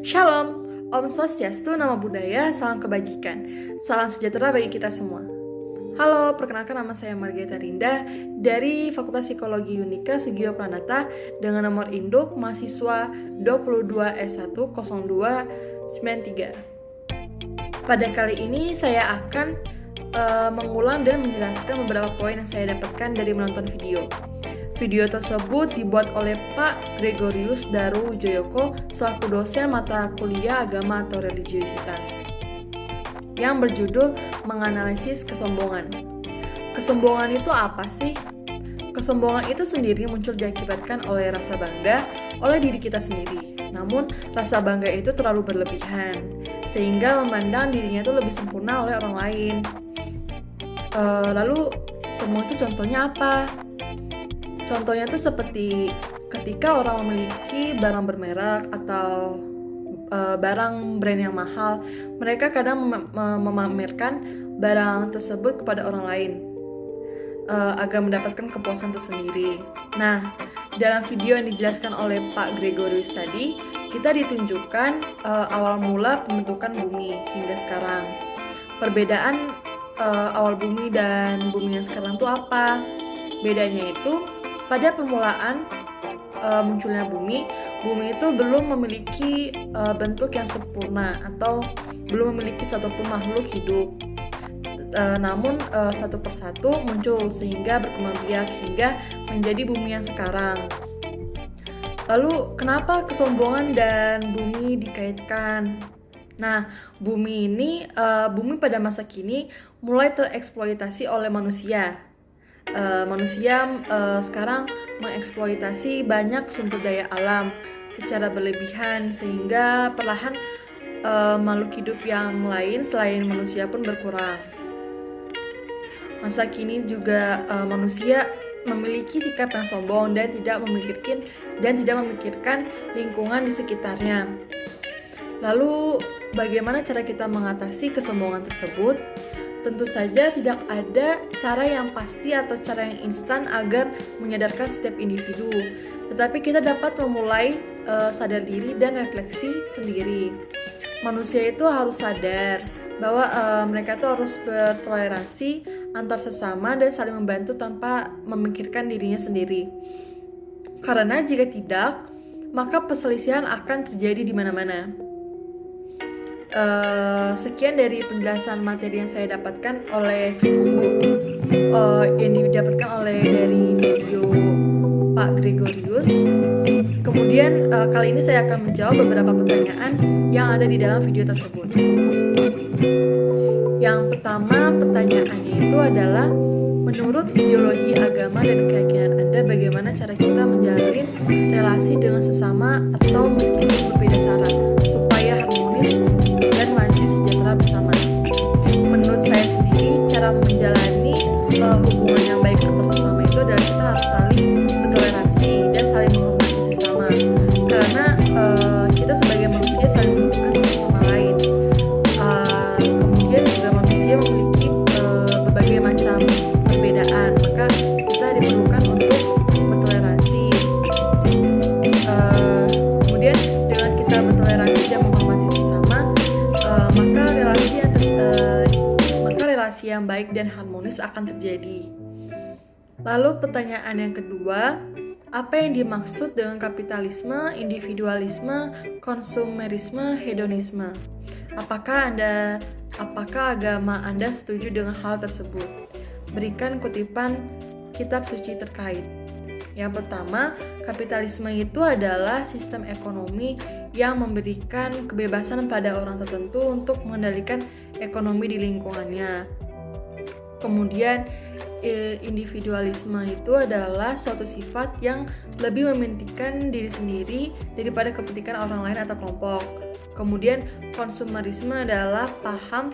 Shalom, Om Swastiastu, Namo Buddhaya, salam kebajikan, salam sejahtera bagi kita semua. Halo, perkenalkan nama saya Margareta Rinda dari Fakultas Psikologi Unika Sugio Pranata dengan nomor induk mahasiswa 22 S1 0293. Pada kali ini saya akan mengulang dan menjelaskan beberapa poin yang saya dapatkan dari menonton video. Video tersebut dibuat oleh Pak Gregorius Daru Wijoyoko selaku dosen mata kuliah agama atau religiusitas yang berjudul menganalisis kesombongan. Kesombongan itu apa sih? Kesombongan itu sendiri muncul diakibatkan oleh rasa bangga oleh diri kita sendiri. Namun rasa bangga itu terlalu berlebihan sehingga memandang dirinya itu lebih sempurna oleh orang lain. Lalu sombong itu contohnya apa? Contohnya tuh seperti ketika orang memiliki barang bermerek atau barang brand yang mahal, mereka kadang memamerkan barang tersebut kepada orang lain agar mendapatkan kepuasan tersendiri. Nah, dalam video yang dijelaskan oleh Pak Gregorius tadi, kita ditunjukkan awal mula pembentukan bumi hingga sekarang. Perbedaan awal bumi dan bumi yang sekarang itu apa? Bedanya itu pada permulaan munculnya bumi itu belum memiliki bentuk yang sempurna atau belum memiliki satupun makhluk hidup. Namun satu persatu muncul sehingga berkembang biak hingga menjadi bumi yang sekarang. Lalu kenapa kesombongan dan bumi dikaitkan? Nah, bumi pada masa kini mulai tereksploitasi oleh manusia. Manusia sekarang mengeksploitasi banyak sumber daya alam secara berlebihan sehingga perlahan makhluk hidup yang lain selain manusia pun berkurang. Masa kini juga manusia memiliki sikap yang sombong dan tidak memikirkan lingkungan di sekitarnya. Lalu bagaimana cara kita mengatasi kesombongan tersebut? Tentu saja tidak ada cara yang pasti atau cara yang instan agar menyadarkan setiap individu. Tetapi kita dapat memulai sadar diri dan refleksi sendiri. Manusia itu harus sadar bahwa mereka itu harus bertoleransi antar sesama dan saling membantu tanpa memikirkan dirinya sendiri. Karena jika tidak, maka perselisihan akan terjadi di mana-mana. Sekian dari penjelasan materi yang saya dapatkan oleh dari video Pak Gregorius. Kemudian kali ini saya akan menjawab beberapa pertanyaan yang ada di dalam video tersebut. Yang pertama, pertanyaannya itu adalah menurut ideologi agama dan keyakinan Anda, bagaimana cara kita menjalin relasi dengan sesama atau meskipun berbeda syarat supaya harmonis dan maju sejahtera bersama? Menurut saya sendiri, cara menjalani hubungan yang baik antar sesama itu adalah kita harus saling bertoleransi dan saling menghormati sesama. Karena kita sebagai manusia saling membutuhkan satu sama lain. Kemudian juga manusia memiliki berbagai macam perbedaan, maka kita diperlukan untuk bertoleransi. Kemudian dengan kita bertoleransi dan menghormati sesama, maka relasi yang baik dan harmonis akan terjadi. Lalu pertanyaan yang kedua, apa yang dimaksud dengan kapitalisme, individualisme, konsumerisme, hedonisme? Apakah agama Anda setuju dengan hal tersebut? Berikan kutipan kitab suci terkait. Yang pertama, kapitalisme itu adalah sistem ekonomi yang memberikan kebebasan pada orang tertentu untuk mengendalikan ekonomi di lingkungannya. Kemudian, individualisme itu adalah suatu sifat yang lebih mementingkan diri sendiri daripada kepentingan orang lain atau kelompok. Kemudian, konsumerisme adalah paham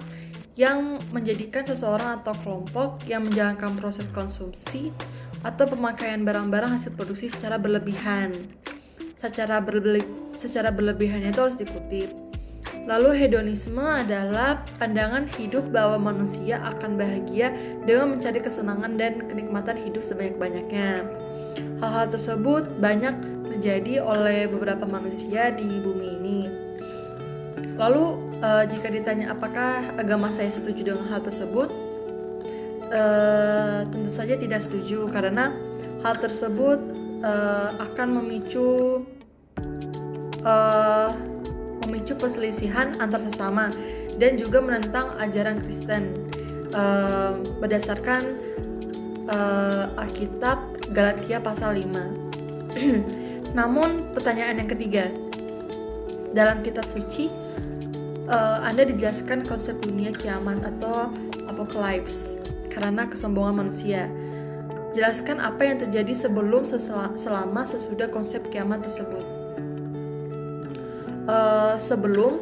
yang menjadikan seseorang atau kelompok yang menjalankan proses konsumsi atau pemakaian barang-barang hasil produksi secara berlebihan. Secara berlebihannya itu harus dikutip. Lalu hedonisme adalah pandangan hidup bahwa manusia akan bahagia dengan mencari kesenangan dan kenikmatan hidup sebanyak-banyaknya. Hal-hal tersebut banyak terjadi oleh beberapa manusia di bumi ini. Lalu jika ditanya apakah agama saya setuju dengan hal tersebut, tentu saja tidak setuju, karena hal tersebut akan memicu perselisihan antar sesama dan juga menentang ajaran Kristen berdasarkan Alkitab Galatia pasal 5. Namun pertanyaan yang ketiga, dalam kitab suci Anda dijelaskan konsep dunia kiamat atau apocalypse karena kesombongan manusia. Jelaskan apa yang terjadi sebelum, selama, sesudah konsep kiamat tersebut. Sebelum,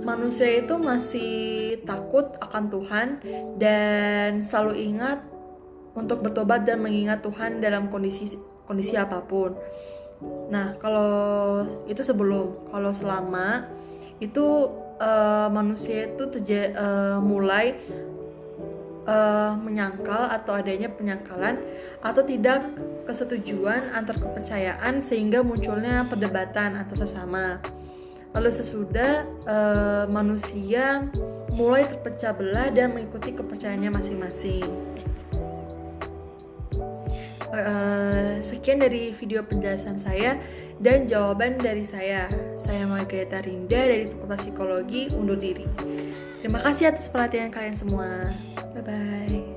manusia itu masih takut akan Tuhan dan selalu ingat untuk bertobat dan mengingat Tuhan dalam kondisi apapun. Nah, kalau itu sebelum. Kalau selama itu manusia itu mulai menyangkal atau adanya penyangkalan atau tidak kesetujuan antar kepercayaan sehingga munculnya perdebatan antar sesama. Lalu sesudah manusia mulai terpecah belah dan mengikuti kepercayaannya masing-masing. Sekian dari video penjelasan saya dan jawaban dari saya. Saya Margareta Rinda dari Fakultas Psikologi undur diri. Terima kasih atas perhatian kalian semua. Bye-bye.